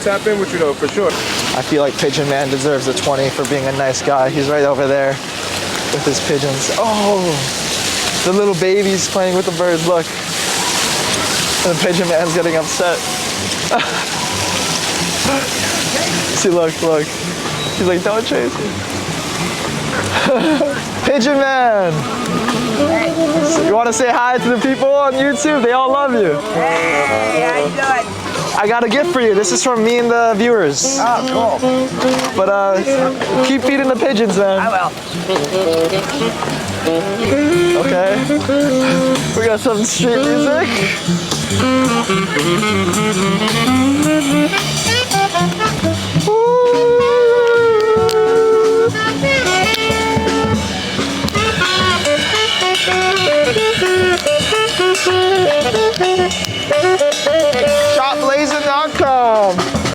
tap in with you though, for sure. I feel like Pigeon Man deserves a 20 for being a nice guy. He's right over there with his pigeons. Oh, the little baby's playing with the birds, look. And the Pigeon Man's getting upset. See, look. He's like, don't chase me. Pigeon Man! So you want to say hi to the people on YouTube? They all love you. Hey, how you doing? I got a gift for you. This is from me and the viewers. Oh, cool. But keep feeding the pigeons, man. I will. Okay. We got some street music.